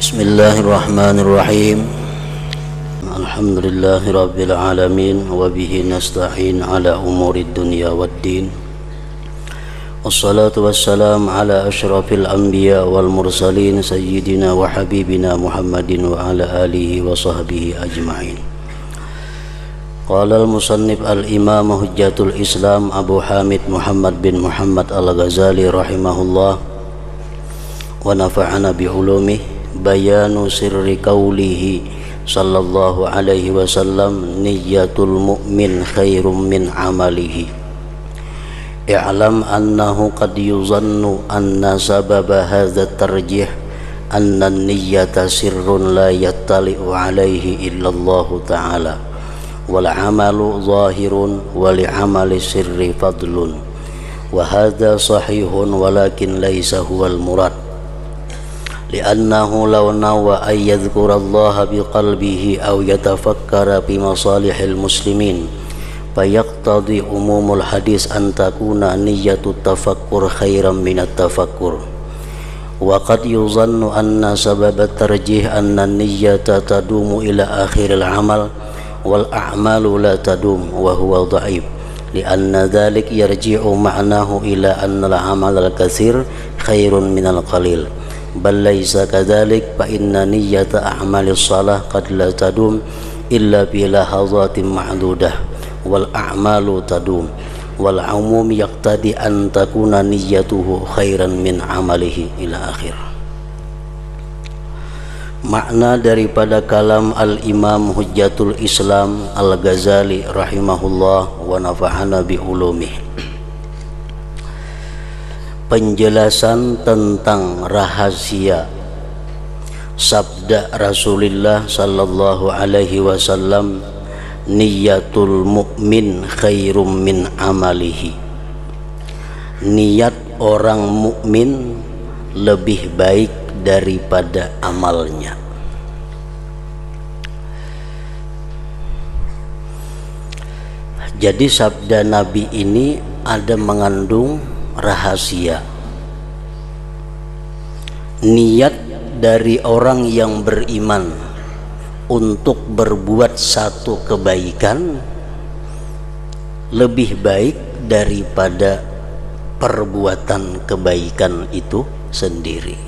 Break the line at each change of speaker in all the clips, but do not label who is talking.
Bismillahirrahmanirrahim. Alhamdulillahi rabbil alamin wa bihi nasta'in ala umurid dunya waddin. Wassalatu wassalam ala asyrafil anbiya wal mursalin sayyidina wa habibina Muhammadin wa ala alihi wa sahbihi ajma'in. Qala al-musannif al-imam hujjatul Islam Abu Hamid Muhammad bin Muhammad al-Ghazali rahimahullah wa nafa'ana bi ulumih. Bayanu sirri qawlihi sallallahu alaihi wasallam niyyatul mu'min khairum min amalihi. I'lam annahu qad yuzannu anna sababa hadha tarjih anna niyyata sirrun la yattali'u alaihi illallahu ta'ala wal amalu zahirun wa li amali sirri fadlun wa hadha sahihun walakin laysa huwal murad li'annahu law nawa an yadhkura Allah biqalbihi aw yatafakkara bi masalihil muslimin fayaqtadi umumul hadis an takuna niyyatut tafakkur khairan minat tafakkur wa qad yuzannu anna sababat tarjih anna niyyata tadumu ila akhiril amal wal a'malu la tadum wa huwa dha'if li'anna dhalik yarji'u ma'nahu ila anna al-amal al-katsir khairun minal qalil bal laysa kadzalik fa inna niyyata a'malis shalah qad la tadum illa bi lahazatin ma'dudah wal a'malu tadum wal umum yaqtadi an takuna niyyatuhu khairan min amalihi ila akhir. Makna daripada kalam al-imam hujjatul Islam al-Ghazali rahimahullah wa nafa'ana bi ulumih, penjelasan tentang rahasia sabda Rasulullah sallallahu alaihi wasallam, niyatul mu'min khairum min amalihi. Niat orang mukmin lebih baik daripada amalnya. Jadi sabda Nabi ini ada mengandung rahasia. Niat dari orang yang beriman untuk berbuat satu kebaikan lebih baik daripada perbuatan kebaikan itu sendiri.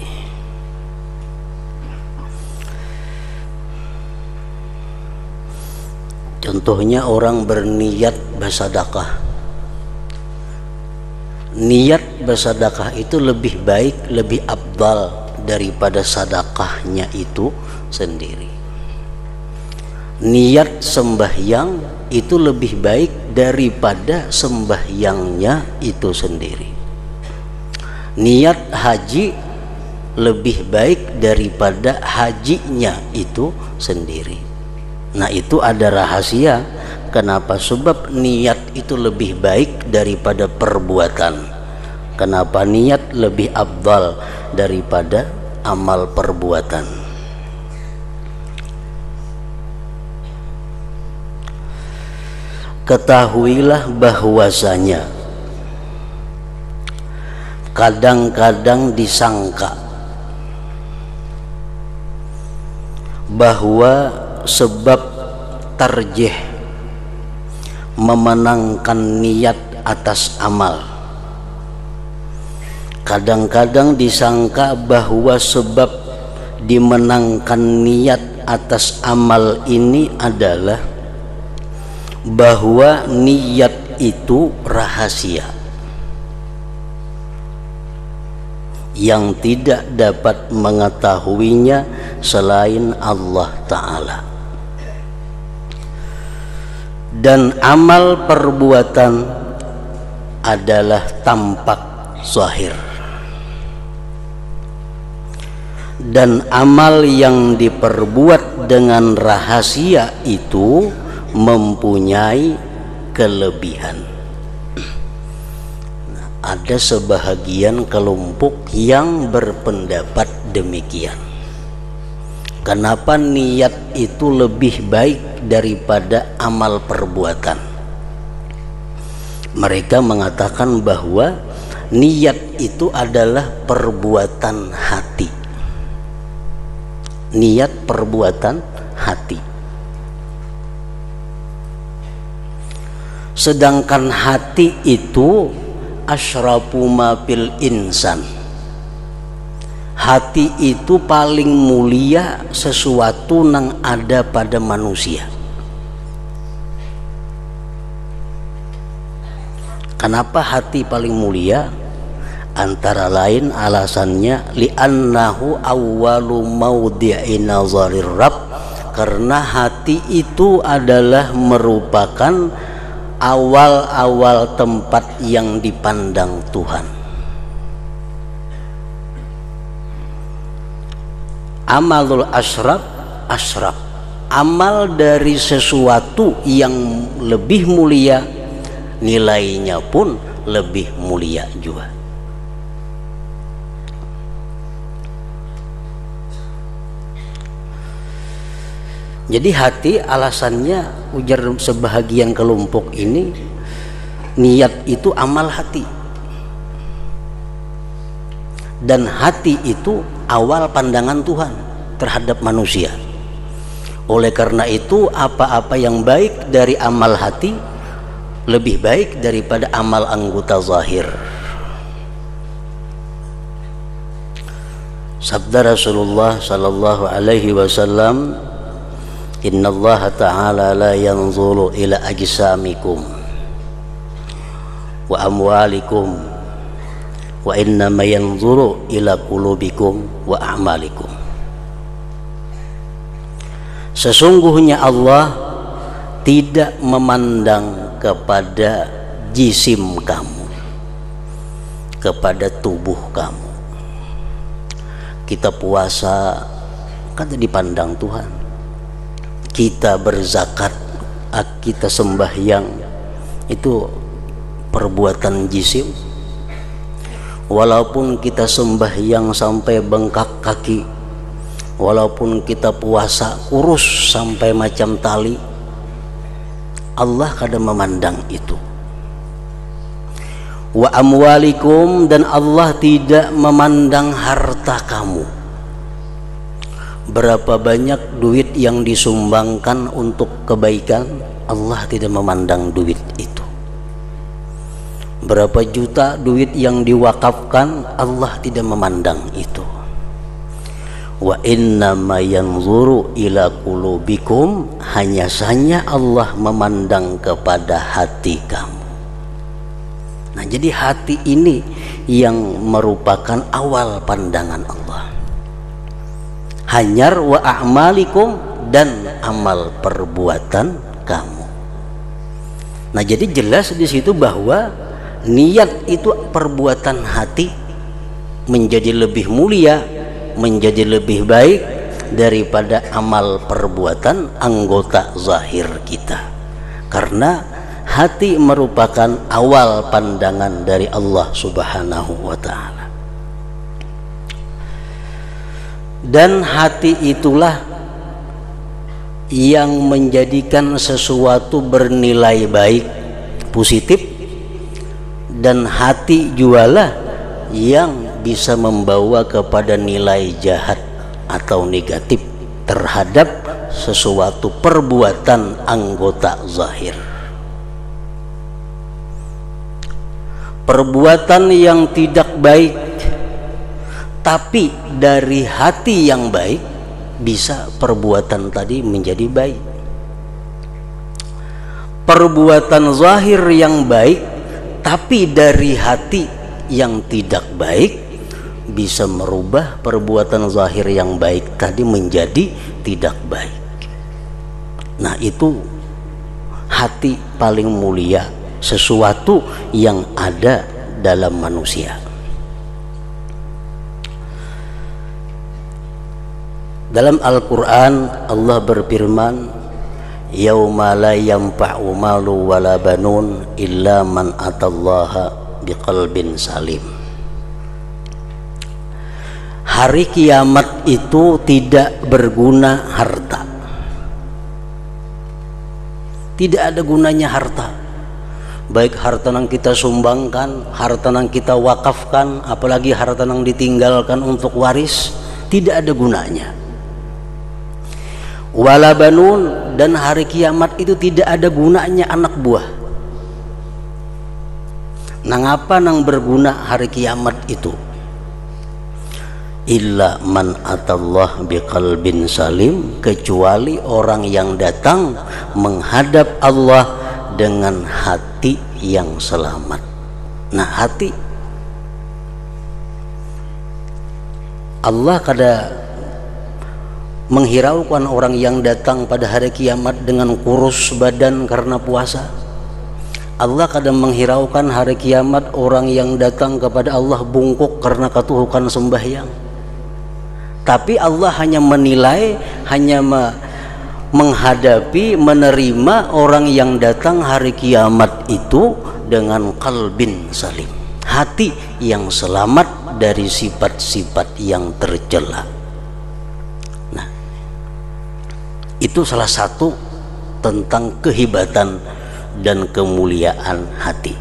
Contohnya orang berniat bersedekah. Niat bersedekah itu lebih baik, lebih afdal daripada sedekahnya itu sendiri. Niat sembahyang itu lebih baik daripada sembahyangnya itu sendiri. Niat haji lebih baik daripada hajinya itu sendiri. Nah, itu ada rahasia. Kenapa? Sebab niat itu lebih baik daripada perbuatan. Kenapa niat lebih afdal daripada amal perbuatan? Ketahuilah bahwasanya kadang-kadang disangka bahwa sebab tarjih memenangkan niat atas amal, kadang-kadang disangka bahwa sebab dimenangkan niat atas amal ini adalah bahwa niat itu rahasia yang tidak dapat mengetahuinya selain Allah Ta'ala. Dan amal perbuatan adalah tampak zahir, dan amal yang diperbuat dengan rahasia itu mempunyai kelebihan. Ada sebahagian kelompok yang berpendapat demikian. Kenapa niat itu lebih baik daripada amal perbuatan? Mereka mengatakan bahwa niat itu adalah perbuatan hati. niat perbuatan hati. Sedangkan hati itu asyrafu ma fil insan. Hati itu paling mulia sesuatu yang ada pada manusia. Kenapa hati paling mulia? Antara lain alasannya li'annahu awwalu maudhi'i nazarir Rabb, karena hati itu adalah merupakan awal-awal tempat yang dipandang Tuhan. Amalul asyraf, amal dari sesuatu yang lebih mulia, nilainya pun lebih mulia juga. Jadi hati alasannya, ujar sebahagian kelompok ini, niat itu amal hati, dan hati itu awal pandangan Tuhan terhadap manusia. Oleh karena itu apa-apa yang baik dari amal hati lebih baik daripada amal anggota zahir. Sabda Rasulullah sallallahu alaihi wasallam, innallaha ta'ala la yanzuru ila ajsamikum wa amwalikum wa innama yanzuru ila qulubikum wa a'malikum. Sesungguhnya Allah tidak memandang kepada jisim kamu, kepada tubuh kamu. Kita puasa kan dipandang Tuhan, kita berzakat, kita sembahyang, itu perbuatan jisim. Walaupun kita sembahyang sampai bengkak kaki, walaupun kita puasa kurus sampai macam tali, Allah kadang memandang itu. Wa amwalikum, dan Allah tidak memandang harta kamu. Berapa banyak duit yang disumbangkan untuk kebaikan, Allah tidak memandang duit itu. Berapa juta duit yang diwakafkan, Allah tidak memandang itu. Wa innama yanzuru ila qulubikum, hanya saja Allah memandang kepada hati kamu. Nah, jadi hati ini yang merupakan awal pandangan Allah. Hanyar wa a'malikum, dan amal perbuatan kamu. Nah, jadi jelas di situ bahwa niat itu perbuatan hati menjadi lebih mulia, menjadi lebih baik daripada amal perbuatan anggota zahir kita. Karena hati merupakan awal pandangan dari Allah Subhanahu wa ta'ala. Dan hati itulah yang menjadikan sesuatu bernilai baik, positif, dan hati jualah yang bisa membawa kepada nilai jahat atau negatif terhadap sesuatu perbuatan anggota zahir. Perbuatan yang tidak baik tapi dari hati yang baik, bisa perbuatan tadi menjadi baik. Perbuatan zahir yang baik tapi dari hati yang tidak baik, bisa merubah perbuatan zahir yang baik tadi menjadi tidak baik. Nah, itu hati paling mulia, sesuatu yang ada dalam manusia. Dalam Al-Quran Allah berfirman, yauma la yanfa'u malu wala banun illa man atallaha biqalbin salim. Hari kiamat itu tidak berguna harta. Tidak ada gunanya harta. Baik harta yang kita sumbangkan, harta yang kita wakafkan, apalagi harta yang ditinggalkan untuk waris, tidak ada gunanya. wala banun, dan hari kiamat itu tidak ada gunanya anak buah. Nang apa nang berguna hari kiamat itu? Illa man atallah biqalbin salim, kecuali orang yang datang menghadap Allah dengan hati yang selamat. Nah, hati Allah kada menghiraukan orang yang datang pada hari kiamat dengan kurus badan karena puasa. Allah kadang menghiraukan hari kiamat orang yang datang kepada Allah bungkuk karena katuhukan sembahyang. Tapi Allah hanya menilai, hanya menghadapi, menerima orang yang datang hari kiamat itu dengan qalbin salim, hati yang selamat dari sifat-sifat yang tercela. Nah, itu salah satu tentang kehebatan dan kemuliaan hati.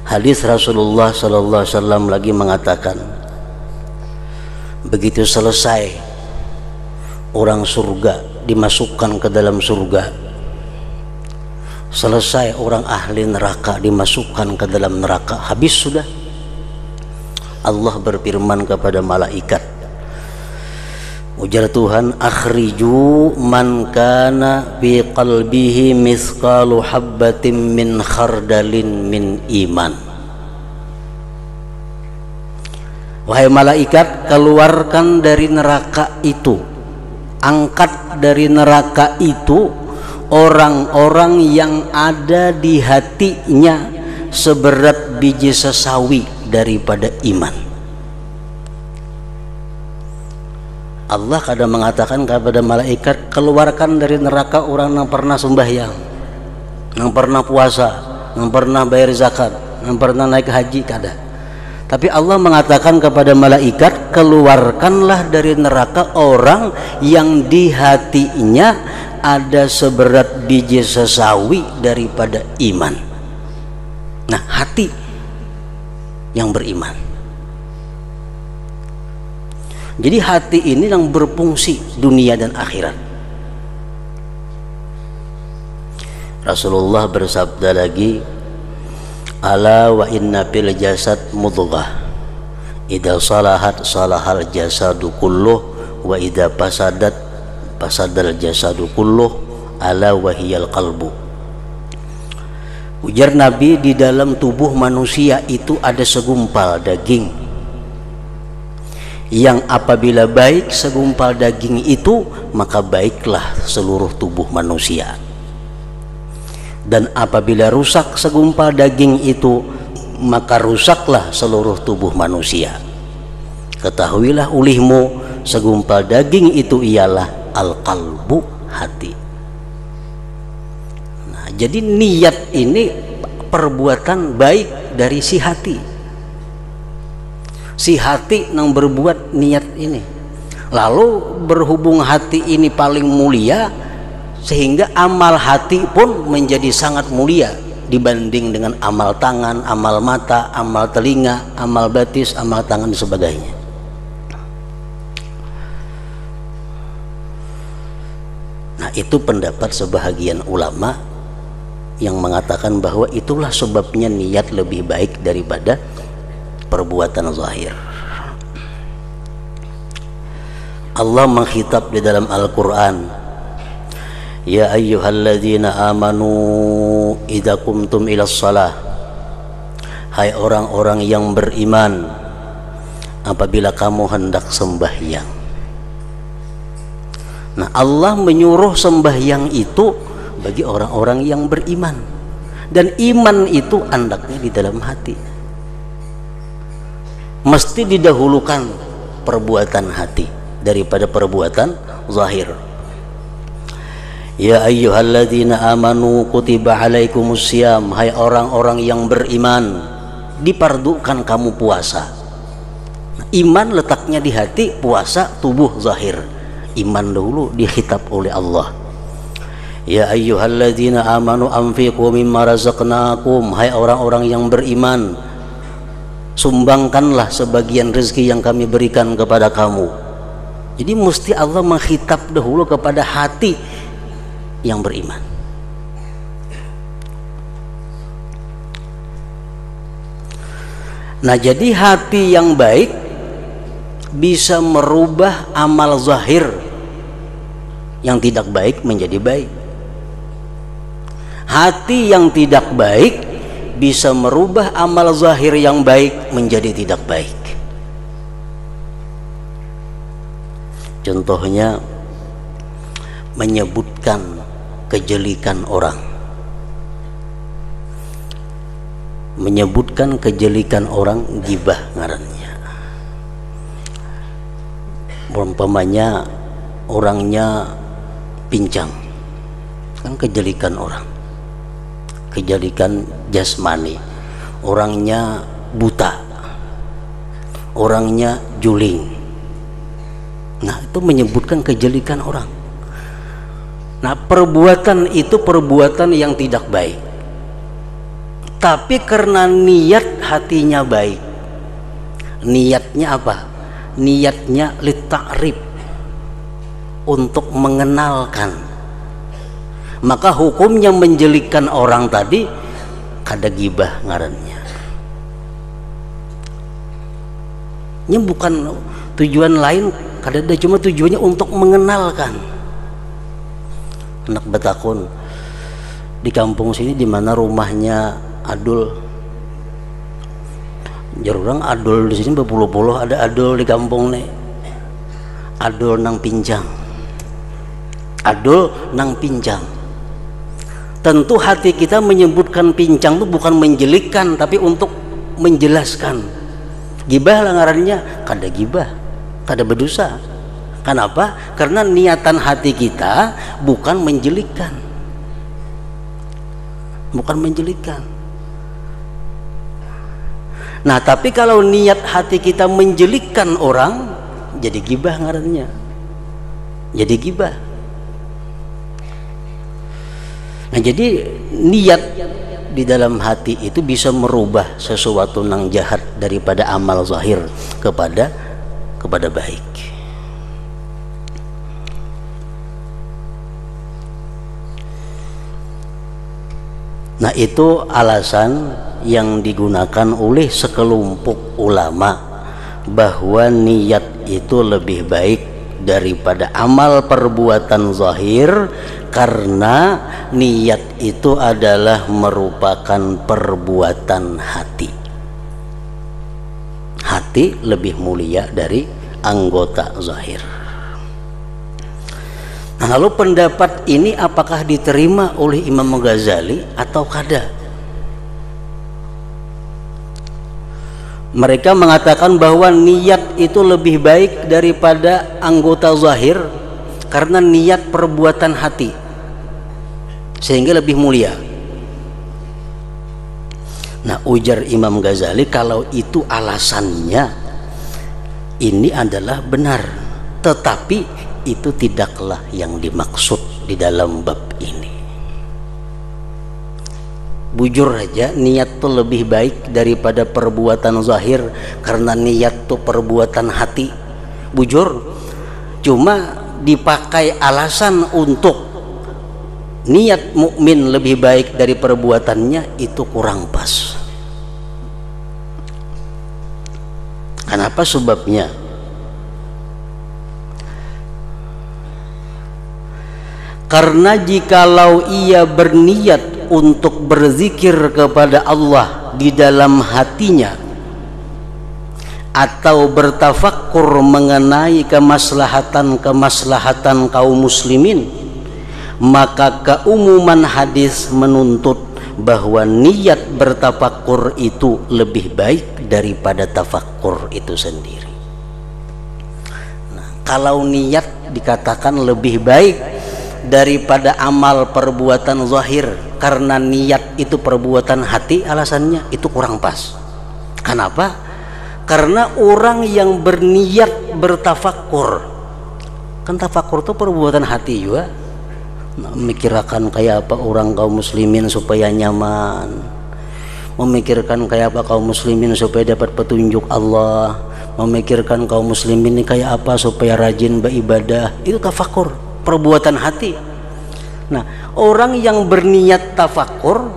Hadis Rasulullah sallallahu alaihi wasallam lagi mengatakan, begitu selesai orang surga dimasukkan ke dalam surga, selesai orang ahli neraka dimasukkan ke dalam neraka, habis sudah, Allah berfirman kepada malaikat, ujar Tuhan, akhriju man kana fi qalbihi mithqalu habbatin min khardalin min iman. Wahai malaikat, keluarkan dari neraka itu, angkat dari neraka itu orang-orang yang ada di hatinya seberat biji sesawi daripada iman. Allah kadang mengatakan kepada malaikat, keluarkan dari neraka orang yang pernah sembahyang, yang pernah puasa, yang pernah bayar zakat, yang pernah naik haji, kada. Tapi Allah mengatakan kepada malaikat, keluarkanlah dari neraka orang yang di hatinya ada seberat biji sesawi daripada iman. Nah, hati yang beriman. Jadi hati ini yang berfungsi dunia dan akhirat. Rasulullah bersabda lagi, ala wa inna fil jasad mudghah idza salahat salahal jasadu kulluh wa idza fasadat fasadal jasadu kulluh ala wa hiyal qalbu. Ujar Nabi, di dalam tubuh manusia itu ada segumpal daging yang apabila baik segumpal daging itu, maka baiklah seluruh tubuh manusia. Dan apabila rusak segumpal daging itu, maka rusaklah seluruh tubuh manusia. Ketahuilah ulihmu, segumpal daging itu ialah al-qalbu, hati. Nah, jadi niat ini perbuatan baik dari si hati. Si hati yang berbuat niat ini. Lalu berhubung hati ini paling mulia, sehingga amal hati pun menjadi sangat mulia dibanding dengan amal tangan, amal mata, amal telinga, amal batis, amal tangan dan sebagainya. Nah, itu pendapat sebahagian ulama yang mengatakan bahwa itulah sebabnya niat lebih baik daripada perbuatan zahir. Allah mengkhitab di dalam Al-Quran, ya ayyuhalladzina amanu idza qumtum ilas shalah, hai orang-orang yang beriman, apabila kamu hendak sembahyang. Nah, Allah menyuruh sembahyang itu bagi orang-orang yang beriman, dan iman itu andaknya di dalam hati. Mesti didahulukan perbuatan hati daripada perbuatan zahir. Ya ayyuhalladzina amanu kutiba alaikumusiyam, hai orang-orang yang beriman, dipardukan kamu puasa. Iman letaknya di hati, puasa tubuh zahir. Iman dahulu dikhitab oleh Allah. Ya ayyuhalladzina amanu anfiqu mimma razaqnakum, hai orang-orang yang beriman, sumbangkanlah sebagian rezeki yang kami berikan kepada kamu. Jadi mesti Allah menghitab dahulu kepada hati yang beriman. Nah, jadi hati yang baik bisa merubah amal zahir yang tidak baik menjadi baik. Hati yang tidak baik bisa merubah amal zahir yang baik menjadi tidak baik. Contohnya menyebutkan kejelekan orang. Menyebutkan kejelekan orang gibah ngarannya. Umpamanya orangnya pincang, kan kejelekan orang, kejelekan jasmani. Orangnya buta, orangnya juling. Nah, itu menyebutkan kejelekan orang. Nah, perbuatan itu perbuatan yang tidak baik, tapi karena niat hatinya baik. Niatnya apa? Niatnya litta'rif, untuk mengenalkan. Maka hukumnya menjelekan orang tadi kada gibah ngarannya. Ini bukan tujuan lain, kada ada, cuma tujuannya untuk mengenalkan. Anak betakun di kampung sini, di mana rumahnya Adul. Jarang Adul di sini berpuluh-puluh ada Adul di kampung nih. Adul nang pinjang. Adul nang pinjang. Tentu hati kita menyebutkan pincang itu bukan menjelikkan, tapi untuk menjelaskan. Gibah lah ngarannya, kada gibah, kada berdosa. Kenapa? Karena niatan hati kita bukan menjelikkan, bukan menjelikkan. Nah, tapi kalau niat hati kita menjelikkan orang, jadi gibah ngarannya, jadi gibah. Nah, jadi niat di dalam hati itu bisa merubah sesuatu yang jahat daripada amal zahir kepada baik. Nah, itu alasan yang digunakan oleh sekelompok ulama bahwa niat itu lebih baik daripada amal perbuatan zahir, karena niat itu adalah merupakan perbuatan hati. Hati lebih mulia dari anggota zahir. Nah, lalu pendapat ini apakah diterima oleh Imam Ghazali atau kada? Mereka mengatakan bahwa niat itu lebih baik daripada anggota zahir karena niat perbuatan hati, sehingga lebih mulia. Nah, ujar Imam Ghazali, kalau itu alasannya, ini adalah benar, tetapi itu tidaklah yang dimaksud di dalam bab ini. Bujur aja, niat tuh lebih baik daripada perbuatan zahir karena niat tuh perbuatan hati. Bujur, cuma dipakai alasan untuk niat mukmin lebih baik dari perbuatannya, itu kurang pas. Kenapa sebabnya? Karena jikalau ia berniat untuk berzikir kepada Allah di dalam hatinya atau bertafakkur mengenai kemaslahatan kaum muslimin, maka keumuman hadis menuntut bahwa niat bertafakkur itu lebih baik daripada tafakkur itu sendiri. Nah, kalau niat dikatakan lebih baik daripada amal perbuatan zahir karena niat itu perbuatan hati, alasannya itu kurang pas. Kenapa? Karena orang yang berniat bertafakkur, kan tafakkur itu perbuatan hati juga, memikirkan kayak apa orang kaum muslimin supaya nyaman, memikirkan kayak apa kaum muslimin supaya dapat petunjuk Allah, memikirkan kaum muslimin ini kayak apa supaya rajin beribadah. Itu tafakur, perbuatan hati. Nah, orang yang berniat tafakur,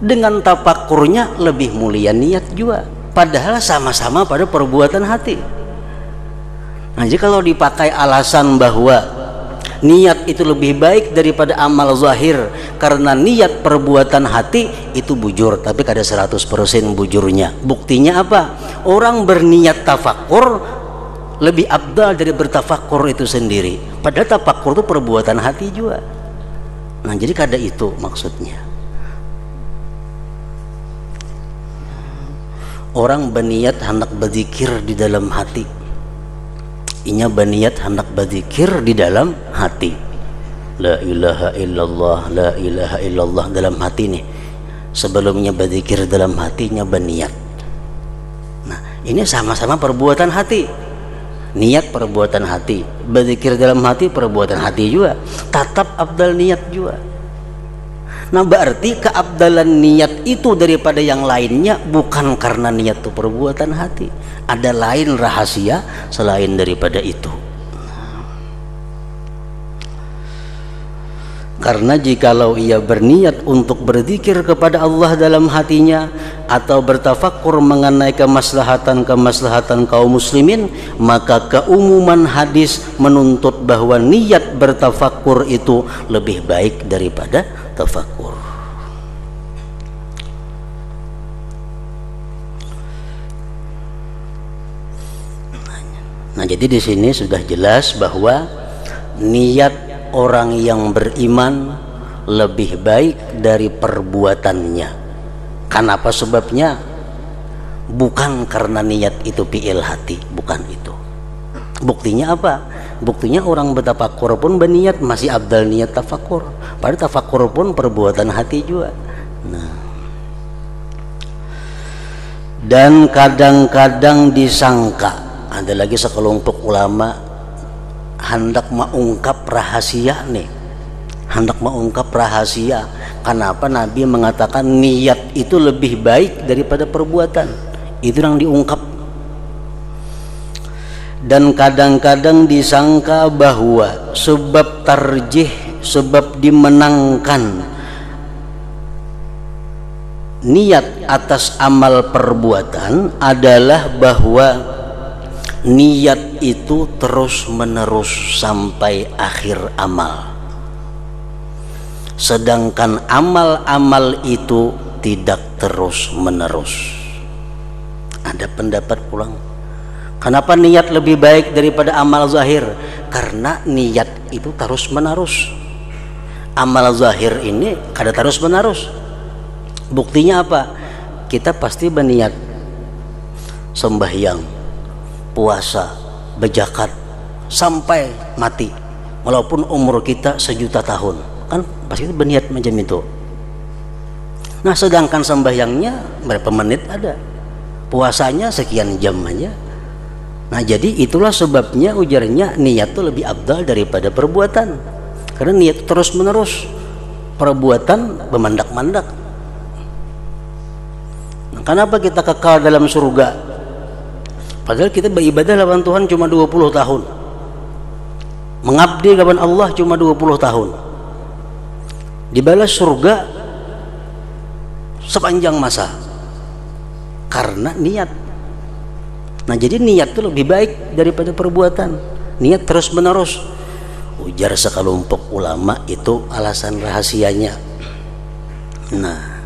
dengan tafakurnya lebih mulia niat juga, padahal sama-sama pada perbuatan hati. Nah, jadi kalau dipakai alasan bahwa niat itu lebih baik daripada amal zahir karena niat perbuatan hati, itu bujur, tapi kada 100% bujurnya. Buktinya apa? Orang berniat tafakur lebih afdal dari bertafakur itu sendiri, padahal tafakur itu perbuatan hati juga. Nah, jadi kada itu maksudnya. Orang berniat hendak berzikir di dalam hati, inya berniat hendak berzikir di dalam hati, la ilaha illallah, la ilaha illallah dalam hati nih. Sebelumnya berzikir dalam hatinya berniat. Nah, ini sama-sama perbuatan hati. Niat perbuatan hati, berzikir dalam hati perbuatan hati juga, tetap afdal niat juga. Nah, berarti keabdalan niat itu daripada yang lainnya bukan karena niat itu perbuatan hati, ada lain rahasia selain daripada itu. Karena jikalau ia berniat untuk berzikir kepada Allah dalam hatinya atau bertafakur mengenai kemaslahatan kaum muslimin, maka keumuman hadis menuntut bahwa niat bertafakur itu lebih baik daripada tafakur. Nah, jadi di sini sudah jelas bahwa niat orang yang beriman lebih baik dari perbuatannya. Kenapa sebabnya? Bukan karena niat itu fi'il hati, bukan itu. Buktinya apa? Buktinya orang bertafakur pun berniat masih afdal niat tafakur, padahal tafakur pun perbuatan hati juga. Nah, dan kadang-kadang disangka, ada lagi sekelompok ulama hendak mengungkap rahasia nih, hendak mengungkap rahasia. Kenapa Nabi mengatakan niat itu lebih baik daripada perbuatan? Itu yang diungkap. Dan kadang-kadang disangka bahwa sebab tarjih, sebab dimenangkan niat atas amal perbuatan adalah bahwa niat itu terus menerus sampai akhir amal, sedangkan amal-amal itu tidak terus menerus. Ada pendapat pulang, kenapa niat lebih baik daripada amal zahir? Karena niat itu terus menerus, amal zahir ini kada terus menerus. Buktinya apa? Kita pasti berniat sembahyang, puasa, berzakat sampai mati, walaupun umur kita 1.000.000 tahun, kan pasti berniat macam itu. Nah, sedangkan sembahyangnya berapa menit ada, puasanya sekian jam aja. Nah, jadi itulah sebabnya ujarnya niat itu lebih afdal daripada perbuatan, karena niat terus menerus, perbuatan memandak-mandak. Nah, kenapa kita kekal dalam surga padahal kita beribadah lawan Tuhan cuma 20 tahun, mengabdi lawan Allah cuma 20 tahun, dibalas surga sepanjang masa? Karena niat. Nah, jadi niat itu lebih baik daripada perbuatan, niat terus menerus. Ujar sekelompok ulama itu alasan rahasianya. Nah,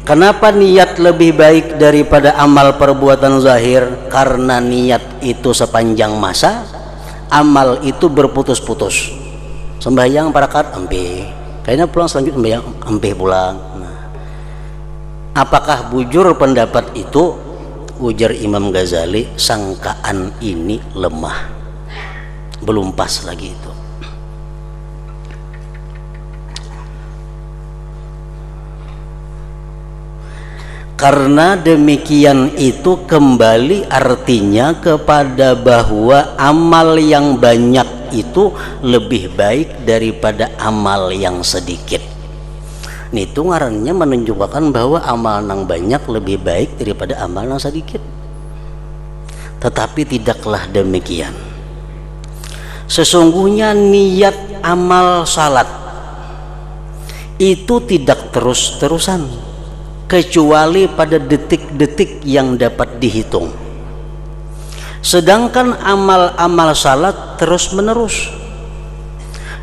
kenapa niat lebih baik daripada amal perbuatan zahir? Karena niat itu sepanjang masa, amal itu berputus-putus. Sembahyang parakat ampih, kayaknya pulang selanjutnya sembahyang ampih pulang. Nah, apakah bujur pendapat itu? Ujar Imam Ghazali, sangkaan ini lemah, belum pas lagi itu. Karena demikian itu kembali artinya kepada bahwa amal yang banyak itu lebih baik daripada amal yang sedikit. Itu ngarannya menunjukkan bahwa amal yang banyak lebih baik daripada amal yang sedikit. Tetapi tidaklah demikian. Sesungguhnya niat amal salat itu tidak terus-terusan, kecuali pada detik-detik yang dapat dihitung. Sedangkan amal-amal salat terus-menerus.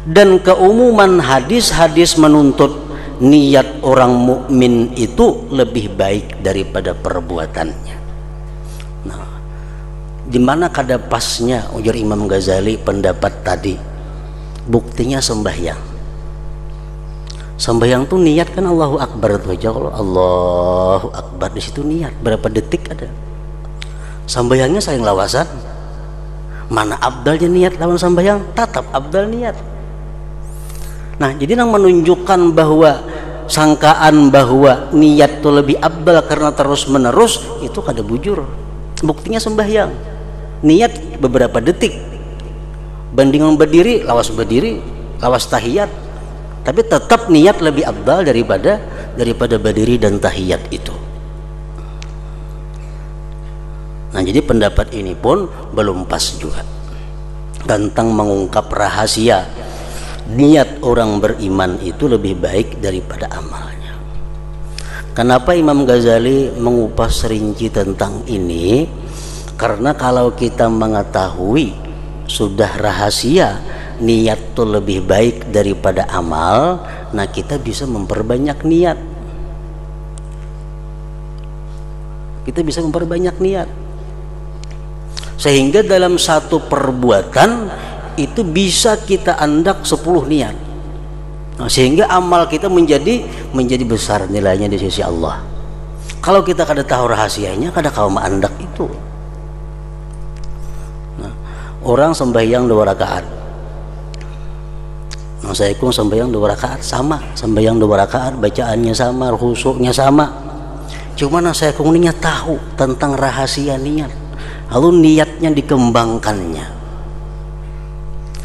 Dan keumuman hadis-hadis menuntut niat orang mukmin itu lebih baik daripada perbuatannya. Nah, di mana kada pasnya ujar Imam Ghazali pendapat tadi? Buktinya sembahyang. Sembahyang tuh niat kan Allahu Akbar tuh aja. Kalau Allahu Akbar di situ niat berapa detik ada. Sembahyangnya saling lawasan. Mana abdalnya niat lawan sembahyang? Tetap abdal niat. Nah, jadi yang menunjukkan bahwa sangkaan bahwa niat itu lebih abdal karena terus menerus itu kada bujur. Buktinya sembahyang niat beberapa detik, bandingan berdiri lawas tahiyat, tapi tetap niat lebih abdal daripada berdiri dan tahiyat itu. Nah, jadi pendapat ini pun belum pas juga tentang mengungkap rahasia niat orang beriman itu lebih baik daripada amalnya. Kenapa Imam Ghazali mengupas rinci tentang ini? Karena kalau kita mengetahui sudah rahasia niat itu lebih baik daripada amal, nah kita bisa memperbanyak niat. Kita bisa memperbanyak niat. Sehingga dalam satu perbuatan itu bisa kita andak 10 niat. Nah, sehingga amal kita menjadi besar nilainya di sisi Allah. Kalau kita kada tahu rahasianya, kada kau andak itu. Nah, orang sembahyang 2 rakaat. Nah, saya pun sembahyang 2 rakaat sama, sembahyang 2 rakaat bacaannya sama, khusyuknya sama. Cuma saya kuningnya tahu tentang rahasia niat. Lalu niatnya dikembangkannya.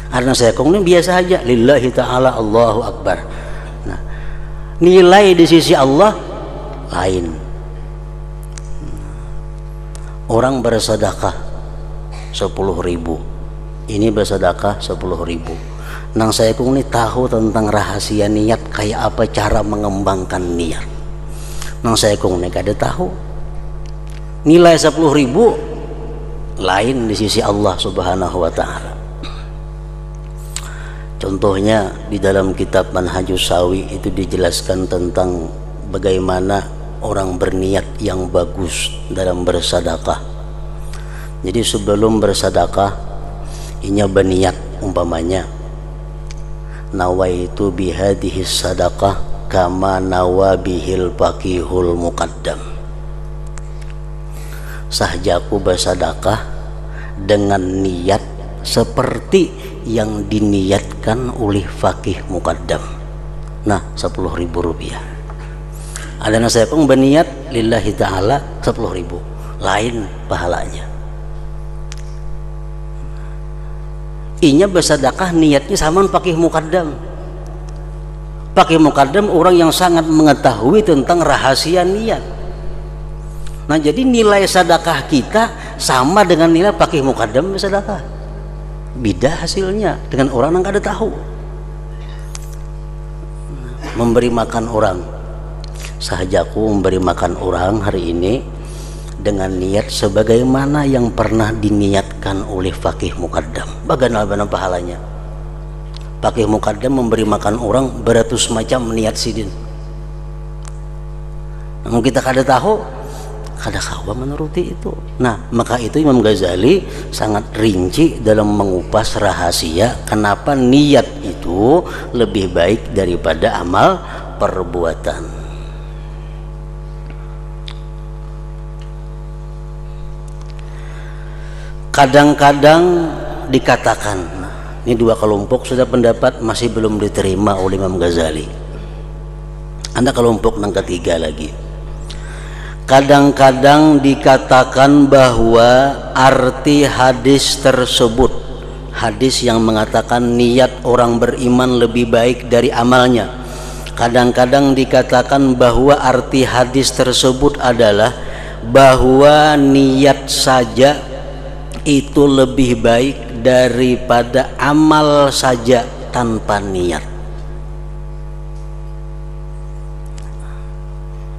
Karena saya kongnya biasa aja, lillahi ta'ala Allahu Akbar. Nah, nilai di sisi Allah lain. Orang bersedekah 10.000, ini bersedekah 10.000. Nang saya kongnya tahu tentang rahasia niat, kayak apa cara mengembangkan niat. Nang saya kongnya kada tahu. Nilai 10.000 lain di sisi Allah Subhanahu wa Ta'ala. Contohnya di dalam kitab Manhajus Sawi itu dijelaskan tentang bagaimana orang berniat yang bagus dalam bersedekah. Jadi sebelum bersedekah inya berniat, umpamanya nawaitu bihadhihi sadaqah kama nawa bihil faqihul muqaddam. Sahjaku bersedekah dengan niat seperti yang diniatkan oleh faqih muqaddam. Nah, 10.000 rupiah. Ada saya pun berniat lillahi ta'ala 10.000, lain pahalanya. Inya bersedekah niatnya sama faqih muqaddam. Faqih muqaddam orang yang sangat mengetahui tentang rahasia niat. Nah, jadi nilai sedekah kita sama dengan nilai faqih muqaddam bersedekah. Beda hasilnya dengan orang yang kada tahu. Memberi makan orang, sahajaku memberi makan orang hari ini dengan niat sebagaimana yang pernah diniatkan oleh faqih muqaddam. Bagaimana pahalanya? Faqih muqaddam memberi makan orang beratus macam niat sidin. Namun kita kada tahu, kada kawa menuruti itu. Nah, maka itu Imam Ghazali sangat rinci dalam mengupas rahasia kenapa niat itu lebih baik daripada amal perbuatan. Kadang-kadang dikatakan, ini 2 kelompok sudah pendapat masih belum diterima oleh Imam Ghazali. Anda kelompok yang ketiga lagi. Kadang-kadang dikatakan bahwa arti hadis tersebut, hadis yang mengatakan niat orang beriman lebih baik dari amalnya, kadang-kadang dikatakan bahwa arti hadis tersebut adalah bahwa niat saja itu lebih baik daripada amal saja tanpa niat.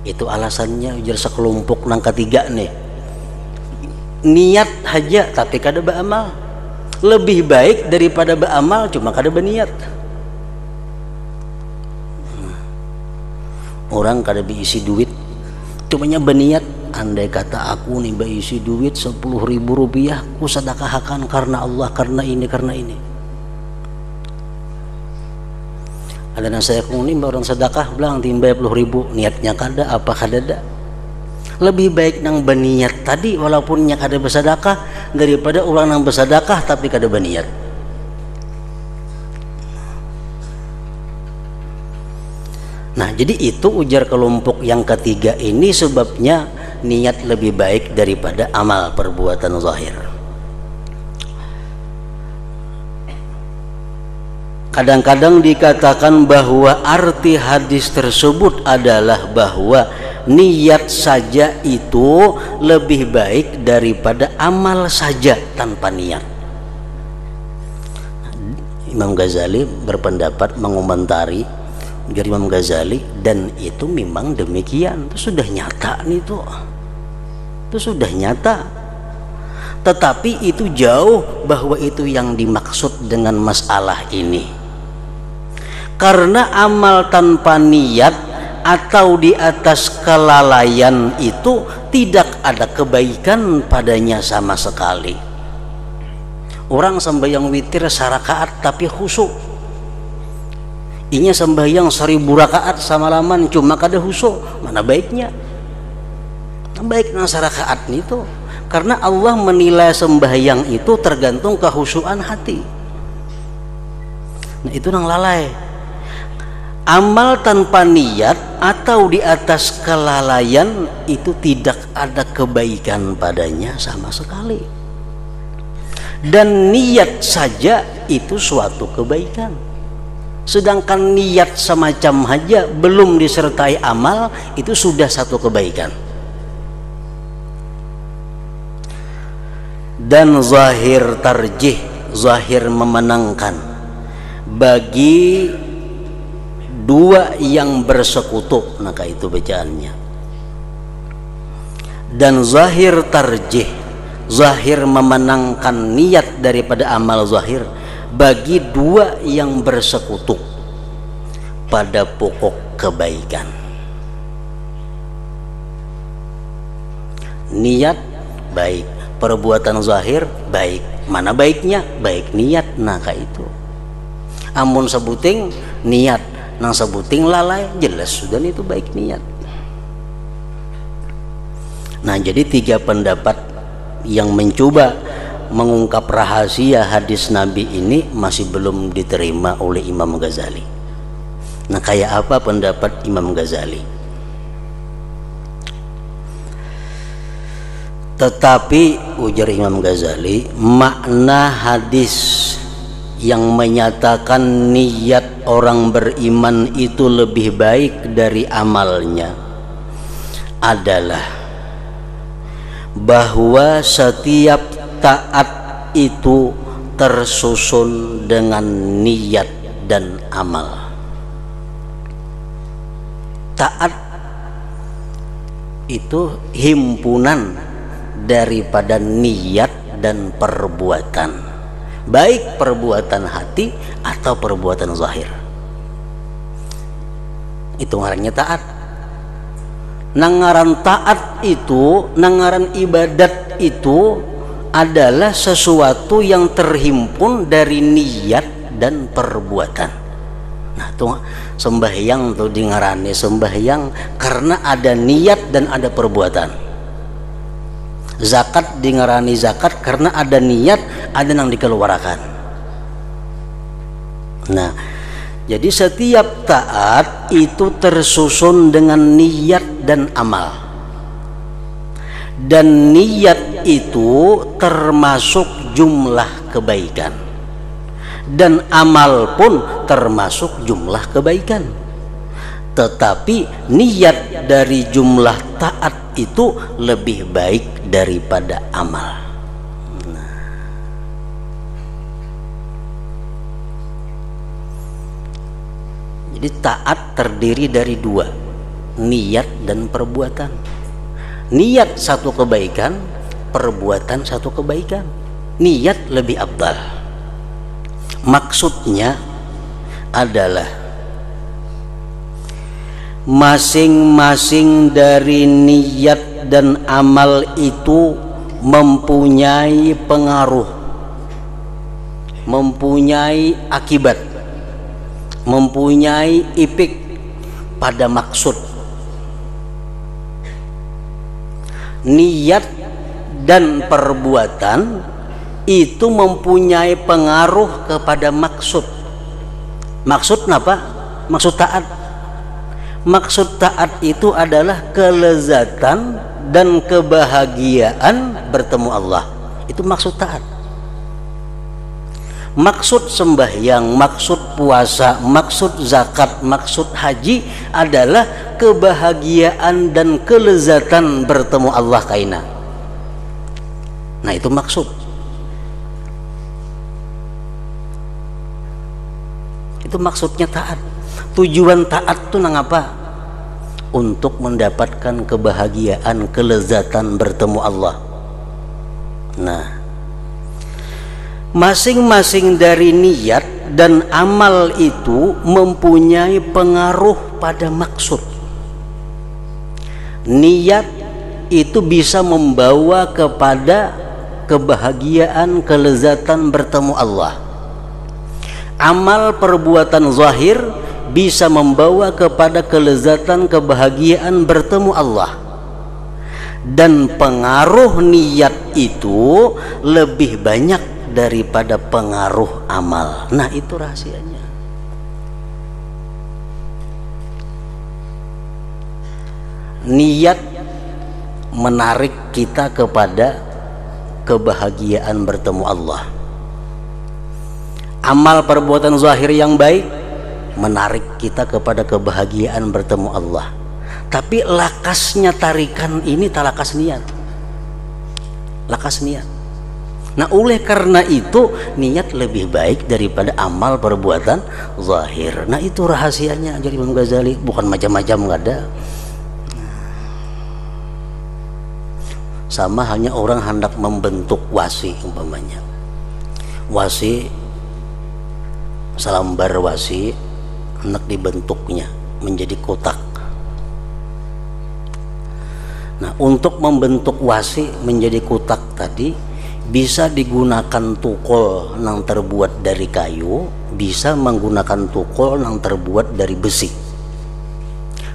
Itu alasannya ujar sekelompok nang ketiga nih, niat aja tapi kada beramal lebih baik daripada beramal cuma kada berniat. Orang kada diisi duit cumanya berniat, andai kata aku nih berisi duit 10.000 rupiah ku sedekahkan karena Allah, karena ini, karena ini. Ada nasihat kuning orang sedekah bilang timba 10.000, niatnya kada apa kada ada. Lebih baik nang berniat tadi walaupun nya kada bersedekah daripada orang nang bersedekah tapi kada berniat. Nah, jadi itu ujar kelompok yang ketiga ini sebabnya niat lebih baik daripada amal perbuatan zahir. Kadang-kadang dikatakan bahwa arti hadis tersebut adalah bahwa niat saja itu lebih baik daripada amal saja tanpa niat. Imam Ghazali berpendapat mengomentari dari Imam Ghazali, dan itu memang demikian, itu sudah nyata nih tuh, itu sudah nyata. Tetapi itu jauh bahwa itu yang dimaksud dengan masalah ini. Karena amal tanpa niat atau di atas kelalaian itu tidak ada kebaikan padanya sama sekali. Orang sembahyang witir sarakaat tapi khusyuk, inya sembahyang 1000 rakaat samalaman cuma kada khusyuk, mana baiknya? Baik nang sarakaat itu karena Allah menilai sembahyang itu tergantung kehusyukan hati. Nah itu nang lalai. Amal tanpa niat atau di atas kelalaian itu tidak ada kebaikan padanya sama sekali. Dan niat saja itu suatu kebaikan. Sedangkan niat semacam aja belum disertai amal itu sudah satu kebaikan. Dan zahir tarjih, zahir memenangkan bagi dua yang bersekutu, maka itu bacaannya. Dan zahir tarjih, zahir memenangkan niat daripada amal zahir bagi dua yang bersekutu pada pokok kebaikan. Niat baik, perbuatan zahir baik, mana baiknya? Baik niat, maka itu. Amun sebuting niat nang sebuting lalai, jelas sudah itu baik niat. Nah, jadi 3 pendapat yang mencoba mengungkap rahasia hadis Nabi ini masih belum diterima oleh Imam Ghazali. Nah, kayak apa pendapat Imam Ghazali? Tetapi ujar Imam Ghazali, makna hadis yang menyatakan niat orang beriman itu lebih baik dari amalnya adalah bahwa setiap taat itu tersusun dengan niat dan amal. Taat itu himpunan daripada niat dan perbuatan, baik perbuatan hati atau perbuatan zahir. Itu ngarannya taat. Nangaran taat itu, nangaran ibadat itu adalah sesuatu yang terhimpun dari niat dan perbuatan. Nah, tuh sembahyang tuh di ngarane sembahyang karena ada niat dan ada perbuatan. Zakat di ngarani zakat karena ada niat, ada yang dikeluarkan. Nah, jadi setiap taat itu tersusun dengan niat dan amal. Dan niat itu termasuk jumlah kebaikan. Dan amal pun termasuk jumlah kebaikan. Tetapi niat dari jumlah taat itu lebih baik daripada amal. Nah, Jadi taat terdiri dari dua, niat dan perbuatan. Niat satu kebaikan, perbuatan satu kebaikan. Niat lebih afdal. Maksudnya adalah masing-masing dari niat dan amal itu mempunyai pengaruh, mempunyai akibat, mempunyai efek pada maksud. Niat dan perbuatan itu mempunyai pengaruh kepada maksud. Maksud apa? Maksud taat. Maksud taat itu adalah kelezatan dan kebahagiaan bertemu Allah. Itu maksud taat. Maksud sembahyang, maksud puasa, maksud zakat, maksud haji adalah kebahagiaan dan kelezatan bertemu Allah kaina. Nah, itu maksud. Itu maksudnya taat. Tujuan taat itu nang apa? Untuk mendapatkan kebahagiaan, kelezatan bertemu Allah. Nah, masing-masing dari niat dan amal itu mempunyai pengaruh pada maksud. Niat itu bisa membawa kepada kebahagiaan, kelezatan bertemu Allah. Amal perbuatan zahir bisa membawa kepada kelezatan, kebahagiaan bertemu Allah. Dan pengaruh niat itu lebih banyak daripada pengaruh amal. Nah, itu rahasianya. Niat menarik kita kepada kebahagiaan bertemu Allah. Amal perbuatan zahir yang baik menarik kita kepada kebahagiaan bertemu Allah. Tapi lakasnya tarikan ini tak lakas niat. Lakas niat. Nah, oleh karena itu niat lebih baik daripada amal perbuatan zahir. Nah, itu rahasianya jadi Imam Ghazali, bukan macam-macam, nggak ada. Sama hanya orang hendak membentuk wasi umpamanya. Wasi salambar wasi hendak dibentuknya menjadi kotak. Nah, untuk membentuk wasi menjadi kotak tadi bisa digunakan tukul yang terbuat dari kayu, bisa menggunakan tukul yang terbuat dari besi.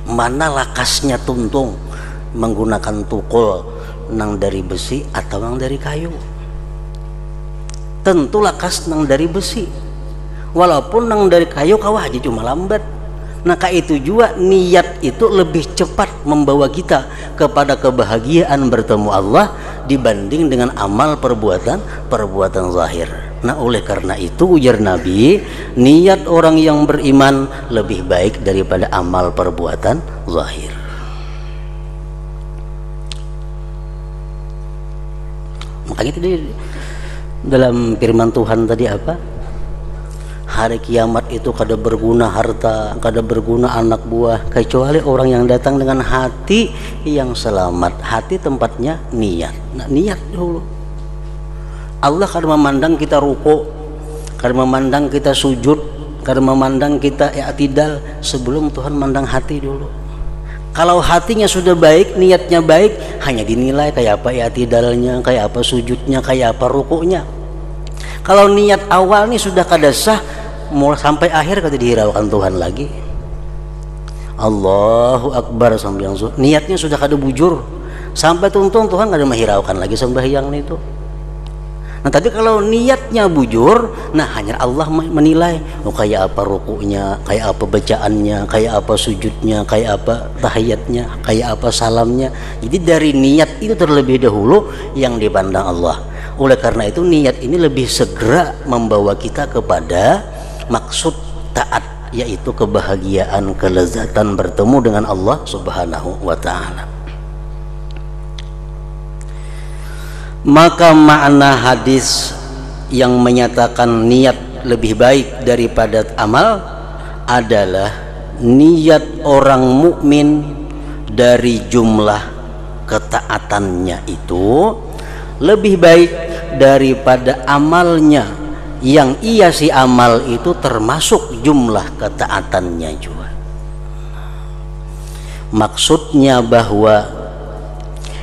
Mana lakasnya tuntung menggunakan tukul yang dari besi atau yang dari kayu? Tentu lakas yang dari besi. Walaupun yang dari kayu kawah aja cuma lambat. Nah, itu juga niat itu lebih cepat membawa kita kepada kebahagiaan bertemu Allah dibanding dengan amal perbuatan zahir. Nah, oleh karena itu ujar Nabi, niat orang yang beriman lebih baik daripada amal perbuatan zahir. Makanya tadi dalam firman Tuhan tadi apa? Hari kiamat itu kada berguna harta, kada berguna anak buah, kecuali orang yang datang dengan hati yang selamat. Hati tempatnya niat. Nah, niat dulu. Allah kada memandang kita ruku, kada memandang kita sujud, kada memandang kita i'tidal sebelum Tuhan mandang hati dulu. Kalau hatinya sudah baik, niatnya baik, hanya dinilai kayak apa i'tidalnya, kayak apa sujudnya, kayak apa rukuknya. Kalau niat awal nih sudah kada sah, mulai sampai akhir kada dihiraukan Tuhan lagi. Allahu Akbar sampai yang niatnya sudah kada bujur, sampai tuntung Tuhan kada menghiraukan lagi sembahyang itu. Nah, tapi kalau niatnya bujur, nah hanya Allah menilai, oh kayak apa rukuknya, kayak apa bacaannya, kayak apa sujudnya, kayak apa tahiyatnya, kayak apa salamnya. Jadi dari niat itu terlebih dahulu yang dipandang Allah. Oleh karena itu niat ini lebih segera membawa kita kepada maksud taat, yaitu kebahagiaan, kelezatan bertemu dengan Allah Subhanahu wa ta'ala. Maka makna hadis yang menyatakan niat lebih baik daripada amal adalah niat orang mukmin dari jumlah ketaatannya itu lebih baik daripada amalnya yang si amal itu termasuk jumlah ketaatannya juga. Maksudnya bahwa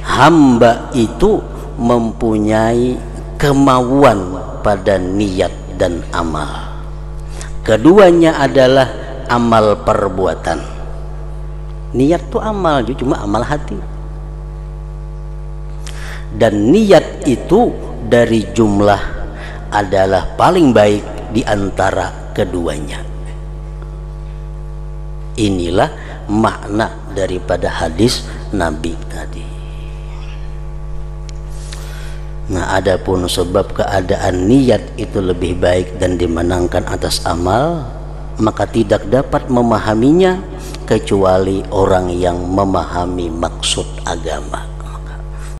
hamba itu mempunyai kemauan pada niat dan amal. Keduanya adalah amal perbuatan. Niat itu amal, cuma amal hati. Dan niat itu dari jumlah adalah paling baik di antara keduanya. Inilah makna daripada hadis Nabi tadi. Nah, adapun sebab keadaan niat itu lebih baik dan dimenangkan atas amal, maka tidak dapat memahaminya kecuali orang yang memahami maksud agama.